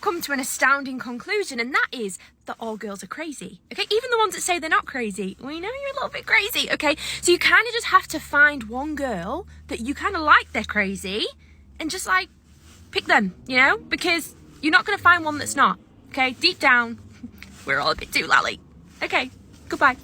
come to an astounding conclusion, and that is that all girls are crazy, okay? Even the ones that say they're not crazy, we know you're a little bit crazy, okay? So you kind of just have to find one girl that you kind of like they're crazy and just like pick them, you know? Because you're not going to find one that's not, okay? Deep down, we're all a bit too lally. Okay, goodbye.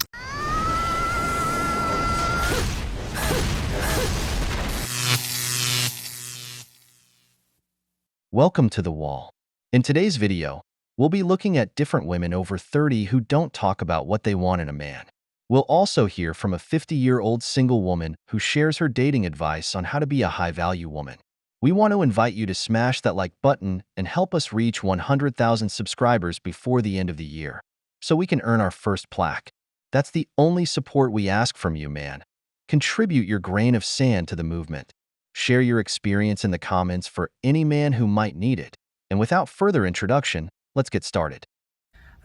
Welcome to The Wall. In today's video, we'll be looking at different women over 30 who don't talk about what they want in a man. We'll also hear from a 50-year-old single woman who shares her dating advice on how to be a high-value woman. We want to invite you to smash that like button and help us reach 100,000 subscribers before the end of the year, so we can earn our first plaque. That's the only support we ask from you, man. Contribute your grain of sand to the movement. Share your experience in the comments for any man who might need it. And without further introduction, let's get started.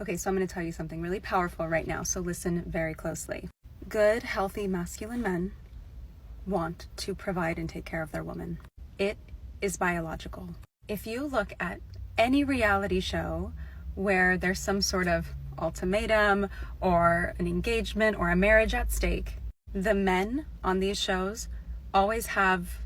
Okay, so I'm going to tell you something really powerful right now, so listen very closely. Good, healthy, masculine men want to provide and take care of their woman. It is biological. If you look at any reality show where there's some sort of ultimatum or an engagement or a marriage at stake, the men on these shows always have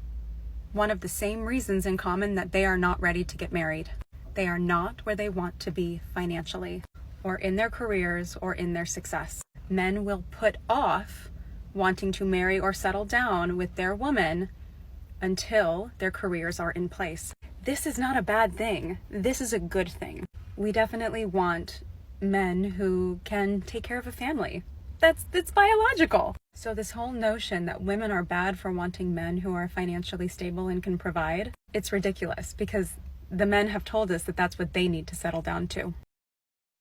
one of the same reasons in common that they are not ready to get married. They are not where they want to be financially, or in their careers, or in their success. Men will put off wanting to marry or settle down with their woman until their careers are in place. This is not a bad thing. This is a good thing. We definitely want men who can take care of a family. That's biological. So this whole notion that women are bad for wanting men who are financially stable and can provide, it's ridiculous because the men have told us that that's what they need to settle down to.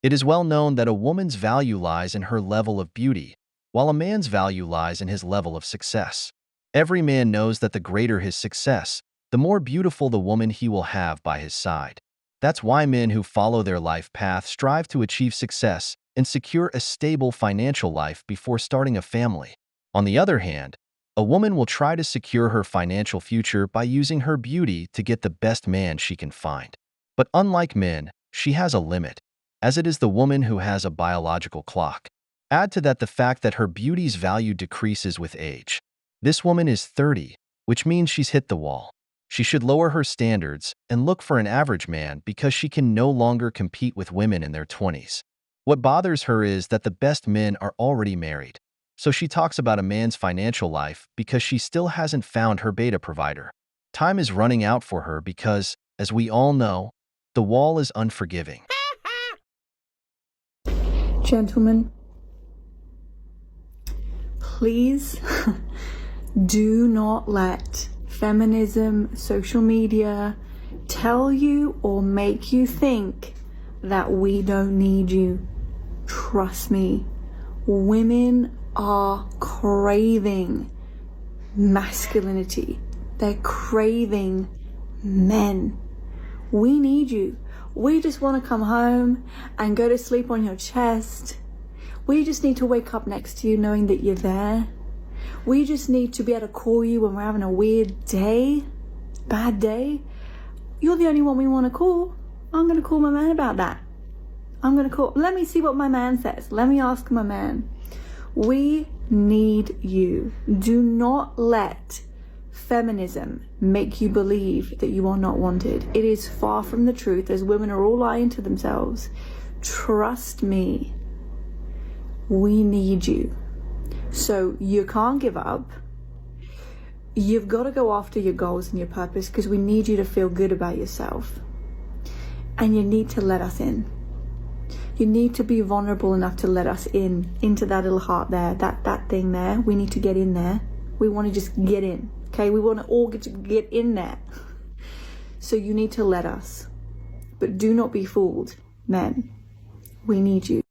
It is well known that a woman's value lies in her level of beauty, while a man's value lies in his level of success. Every man knows that the greater his success, the more beautiful the woman he will have by his side. That's why men who follow their life path strive to achieve success and secure a stable financial life before starting a family. On the other hand, a woman will try to secure her financial future by using her beauty to get the best man she can find. But unlike men, she has a limit, as it is the woman who has a biological clock. Add to that the fact that her beauty's value decreases with age. This woman is 30, which means she's hit the wall. She should lower her standards and look for an average man because she can no longer compete with women in their 20s. What bothers her is that the best men are already married. So she talks about a man's financial life because she still hasn't found her beta provider. Time is running out for her because, as we all know, the wall is unforgiving. Gentlemen, please do not let feminism, social media tell you or make you think that we don't need you. Trust me, women are craving masculinity. They're craving men. We need you. We just want to come home and go to sleep on your chest. We just need to wake up next to you knowing that you're there. We just need to be able to call you when we're having a weird day, bad day. You're the only one we want to call. I'm going to call my man about that. Let me see what my man says. Let me ask my man. We need you. Do not let feminism make you believe that you are not wanted. It is far from the truth, as women are all lying to themselves. Trust me. We need you. So you can't give up. You've got to go after your goals and your purpose because we need you to feel good about yourself. And you need to let us in. You need to be vulnerable enough to let us into that little heart there, that thing there. We need to get in there. We want to just get in, okay? We want to all get in there. So you need to let us. But do not be fooled, men. We need you.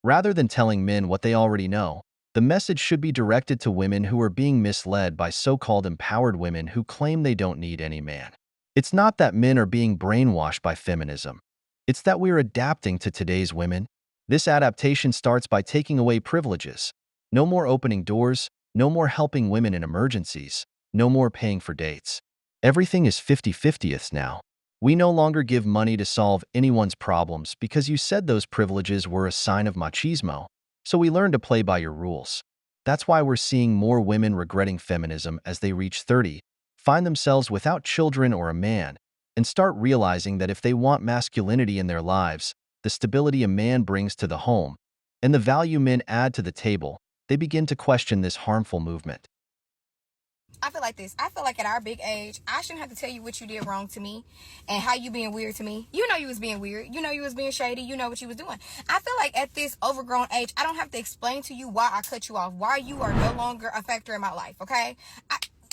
Rather than telling men what they already know, the message should be directed to women who are being misled by so-called empowered women who claim they don't need any man. It's not that men are being brainwashed by feminism. It's that we're adapting to today's women. This adaptation starts by taking away privileges. No more opening doors, no more helping women in emergencies, no more paying for dates. Everything is 50-50th now. We no longer give money to solve anyone's problems because you said those privileges were a sign of machismo, so we learn to play by your rules. That's why we're seeing more women regretting feminism as they reach 30, find themselves without children or a man, and start realizing that if they want masculinity in their lives, the stability a man brings to the home, and the value men add to the table, they begin to question this harmful movement. I feel like this. I feel like at our big age, I shouldn't have to tell you what you did wrong to me and how you being weird to me. You know you was being weird. You know you was being shady. You know what you was doing. I feel like at this overgrown age, I don't have to explain to you why I cut you off, why you are no longer a factor in my life, okay?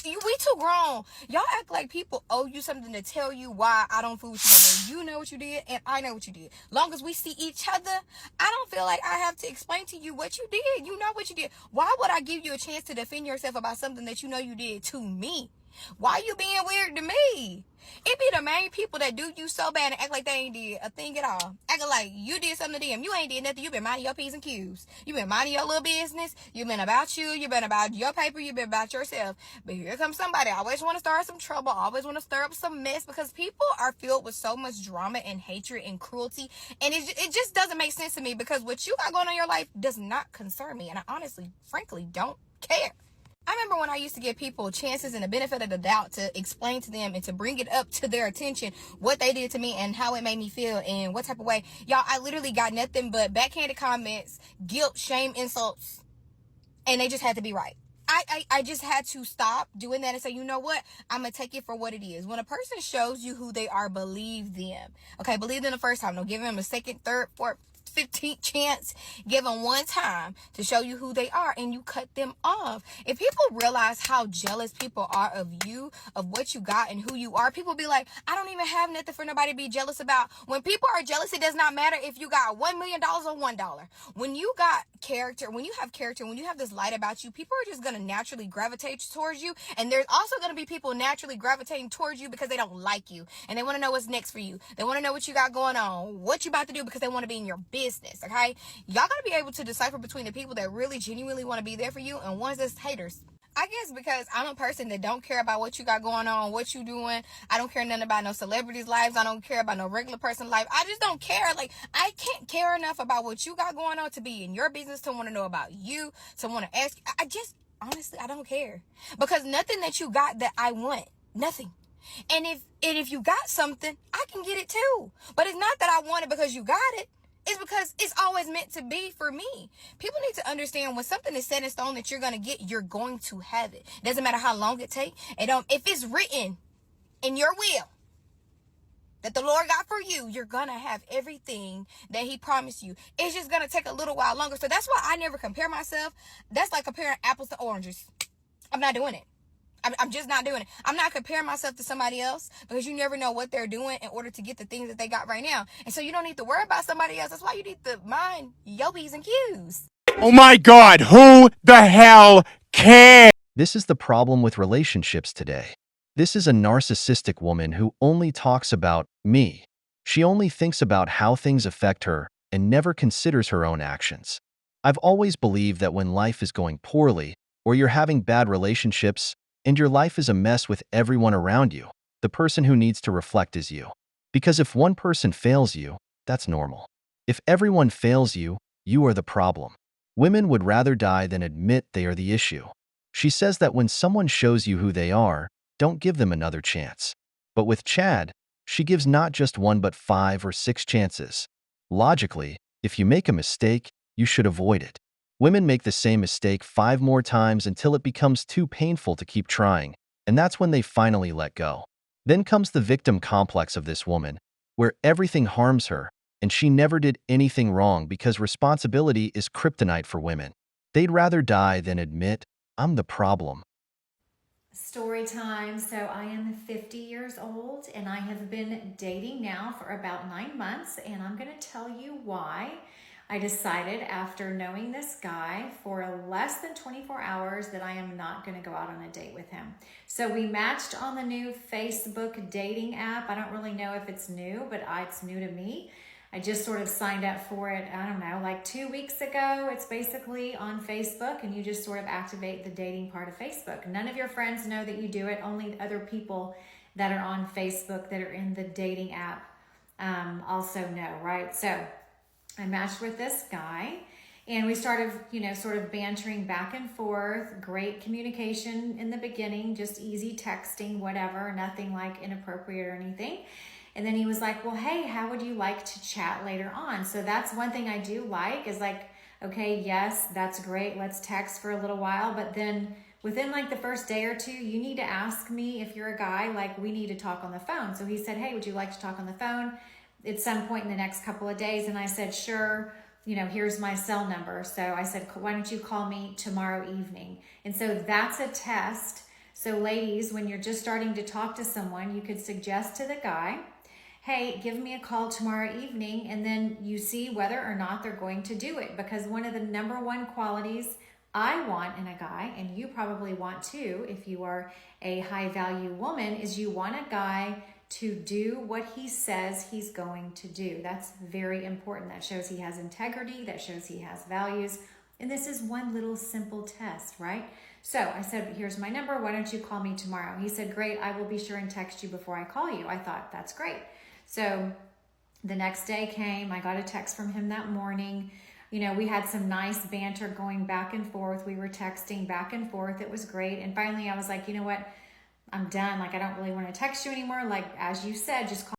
We too grown. Y'all act like people owe you something to tell you why I don't fool with you no more. You know what you did, and I know what you did. Long as we see each other, I don't feel like I have to explain to you what you did. You know what you did. Why would I give you a chance to defend yourself about something that you know you did to me? Why you being weird to me? It be the main people that do you so bad and act like they ain't did a thing at all. Acting like you did something to them. You ain't did nothing. You been minding your P's and Q's. You been minding your little business. You been about you. You been about your paper. You been about yourself. But here comes somebody. Always want to start some trouble. Always want to stir up some mess because people are filled with so much drama and hatred and cruelty. And it just doesn't make sense to me because what you got going on in your life does not concern me. And I honestly, frankly, don't care. I remember when I used to give people chances and the benefit of the doubt to explain to them and to bring it up to their attention what they did to me and how it made me feel and what type of way. Y'all, I literally got nothing but backhanded comments, guilt, shame, insults, and they just had to be right. I just had to stop doing that and say, you know what? I'm going to take it for what it is. When a person shows you who they are, believe them. Okay, believe them the first time. Don't give them a second, third, fourth, 15th chance. Give them one time to show you who they are and you cut them off. If people realize how jealous people are of you, of what you got and who you are, people be like, I don't even have nothing for nobody to be jealous about. When people are jealous, it does not matter if you got $1 million or $1. When you got character, when you have character, when you have this light about you, people are just going to naturally gravitate towards you. And there's also going to be people naturally gravitating towards you because they don't like you and they want to know what's next for you. They want to know what you got going on, what you about to do because they want to be in your business. Okay, y'all gotta be able to decipher between the people that really genuinely want to be there for you and ones that's haters. I guess because I'm a person that don't care about what you got going on, what you doing. I don't care nothing about no celebrities' lives. I don't care about no regular person's life. I just don't care. Like, I can't care enough about what you got going on to be in your business, to want to know about you, to want to ask. Honestly, I don't care. Because nothing that you got that I want. Nothing. And if you got something, I can get it too. But it's not that I want it because you got it. It's because it's always meant to be for me. People need to understand when something is set in stone that you're going to get, you're going to have it. Doesn't matter how long it takes. If it's written in your will that the Lord got for you, you're going to have everything that he promised you. It's just going to take a little while longer. So that's why I never compare myself. That's like comparing apples to oranges. I'm not doing it. I'm just not doing it. I'm not comparing myself to somebody else because you never know what they're doing in order to get the things that they got right now. And so you don't need to worry about somebody else. That's why you need to mind your P's and Q's. Oh my God, who the hell cares? This is the problem with relationships today. This is a narcissistic woman who only talks about me. She only thinks about how things affect her and never considers her own actions. I've always believed that when life is going poorly, or you're having bad relationships, and your life is a mess with everyone around you, the person who needs to reflect is you. Because if one person fails you, that's normal. If everyone fails you, you are the problem. Women would rather die than admit they are the issue. She says that when someone shows you who they are, don't give them another chance. But with Chad, she gives not just one but 5 or 6 chances. Logically, if you make a mistake, you should avoid it. Women make the same mistake 5 more times until it becomes too painful to keep trying, and that's when they finally let go. Then comes the victim complex of this woman, where everything harms her, and she never did anything wrong because responsibility is kryptonite for women. They'd rather die than admit, I'm the problem. Story time. So I am 50 years old and I have been dating now for about 9 months, and I'm going to tell you why I decided after knowing this guy for less than 24 hours that I am not going to go out on a date with him. So we matched on the new Facebook dating app. I don't really know if it's new, but it's new to me. I just sort of signed up for it, I don't know, like 2 weeks ago. It's basically on Facebook, and you just sort of activate the dating part of Facebook. None of your friends know that you do it. Only other people that are on Facebook, that are in the dating app, also know, right? So I matched with this guy and we started, sort of bantering back and forth. Great communication in the beginning, just easy texting, whatever, nothing like inappropriate or anything. And then he was like, well, hey, how would you like to chat later on? So that's one thing I do like is like, okay, yes, that's great. Let's text for a little while. But then within like the first day or two, you need to ask me, if you're a guy, like we need to talk on the phone. So he said, hey, would you like to talk on the phone at some point in the next couple of days? And I said, sure, here's my cell number. So I said, why don't you call me tomorrow evening? And so that's a test. So ladies, when you're just starting to talk to someone, you could suggest to the guy, hey, give me a call tomorrow evening, and then you see whether or not they're going to do it. Because one of the number one qualities I want in a guy, and you probably want too if you are a high value woman, is you want a guy to do what he says he's going to do. That's very important. That shows he has integrity, that shows he has values. And this is one little simple test, right? So I said, here's my number. Why don't you call me tomorrow? He said, great. I will be sure and text you before I call you. I thought, that's great. So the next day came, I got a text from him that morning. We had some nice banter going back and forth. We were texting back and forth. It was great. And finally I was like, you know what? I'm done. Like, I don't really want to text you anymore. Like, as you said, just call.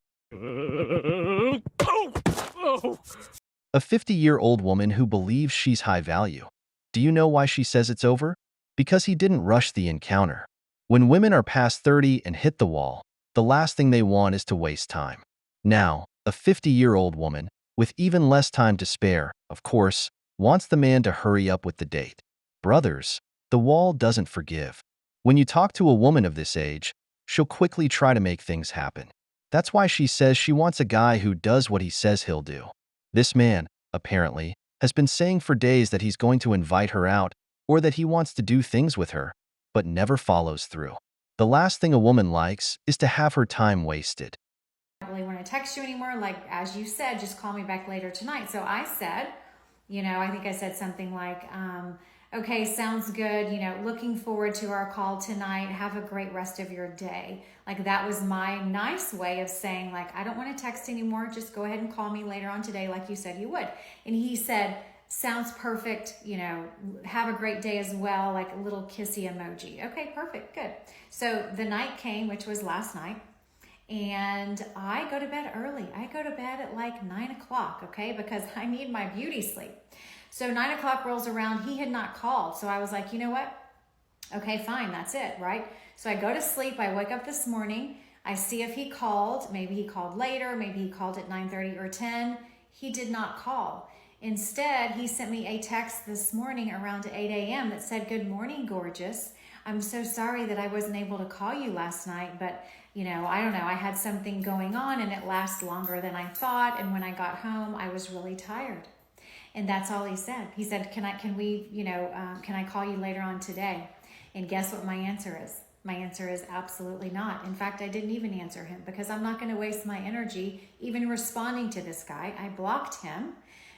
A 50-year-old woman who believes she's high value. Do you know why she says it's over? Because he didn't rush the encounter. When women are past 30 and hit the wall, the last thing they want is to waste time. Now, a 50-year-old woman, with even less time to spare, of course, wants the man to hurry up with the date. Brothers, the wall doesn't forgive. When you talk to a woman of this age, she'll quickly try to make things happen. That's why she says she wants a guy who does what he says he'll do. This man, apparently, has been saying for days that he's going to invite her out or that he wants to do things with her, but never follows through. The last thing a woman likes is to have her time wasted. I don't really want to text you anymore. Like, as you said, just call me back later tonight. So I said, I think I said something like, okay, sounds good. Looking forward to our call tonight. Have a great rest of your day. Like, that was my nice way of saying, like, I don't want to text anymore. Just go ahead and call me later on today, like you said you would. And he said, sounds perfect. Have a great day as well. Like a little kissy emoji. Okay, perfect. Good. So the night came, which was last night. And I go to bed early. I go to bed at like 9 o'clock, okay? Because I need my beauty sleep. So 9 o'clock rolls around. He had not called. So I was like, you know what? Okay, fine. That's it, right? So I go to sleep. I wake up this morning. I see if he called. Maybe he called later. Maybe he called at 9:30 or 10. He did not call. Instead, he sent me a text this morning around 8 a.m. that said, good morning, gorgeous. I'm so sorry that I wasn't able to call you last night, but I don't know. I had something going on and it lasted longer than I thought. And when I got home, I was really tired. And that's all he said. He said, can I call you later on today? And guess what my answer is? My answer is absolutely not. In fact, I didn't even answer him because I'm not going to waste my energy even responding to this guy. I blocked him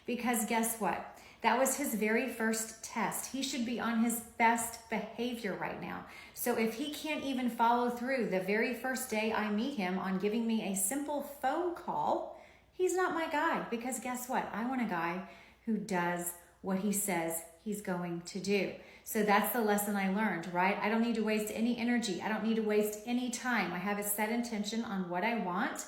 because guess what? That was his very first test. He should be on his best behavior right now. So if he can't even follow through the very first day I meet him on giving me a simple phone call, he's not my guy. Because guess what? I want a guy who does what he says he's going to do. So that's the lesson I learned, right? I don't need to waste any energy. I don't need to waste any time. I have a set intention on what I want.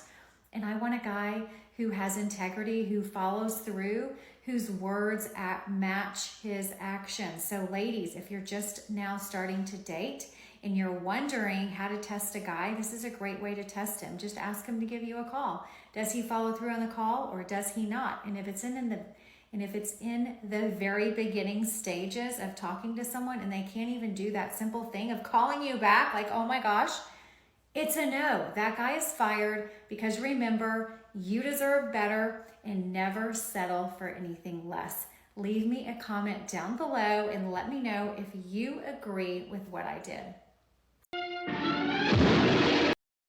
And I want a guy who has integrity, who follows through, whose words match his actions. So ladies, if you're just now starting to date and you're wondering how to test a guy, this is a great way to test him. Just ask him to give you a call. Does he follow through on the call or does he not? And if it's in the very beginning stages of talking to someone and they can't even do that simple thing of calling you back, like, oh my gosh, it's a no. That guy is fired because remember, you deserve better and never settle for anything less. Leave me a comment down below and let me know if you agree with what I did.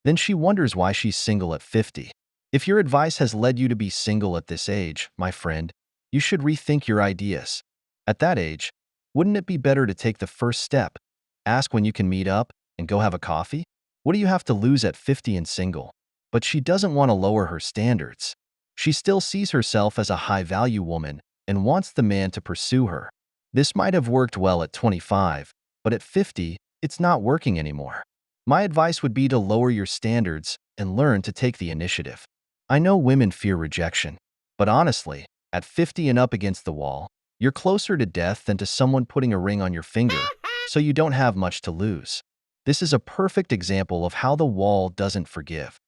Then she wonders why she's single at 50. If your advice has led you to be single at this age, my friend, you should rethink your ideas. At that age, wouldn't it be better to take the first step, ask when you can meet up, and go have a coffee? What do you have to lose at 50 and single? But she doesn't want to lower her standards. She still sees herself as a high-value woman and wants the man to pursue her. This might have worked well at 25, but at 50, it's not working anymore. My advice would be to lower your standards and learn to take the initiative. I know women fear rejection, but honestly, at 50 and up against the wall, you're closer to death than to someone putting a ring on your finger, so you don't have much to lose. This is a perfect example of how the wall doesn't forgive.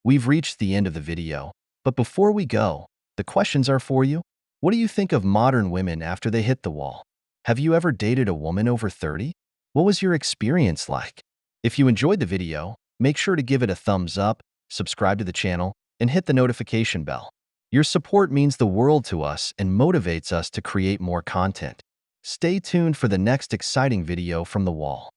We've reached the end of the video, but before we go, the questions are for you. What do you think of modern women after they hit the wall? Have you ever dated a woman over 30? What was your experience like? If you enjoyed the video, make sure to give it a thumbs up, subscribe to the channel, and hit the notification bell. Your support means the world to us and motivates us to create more content. Stay tuned for the next exciting video from the wall.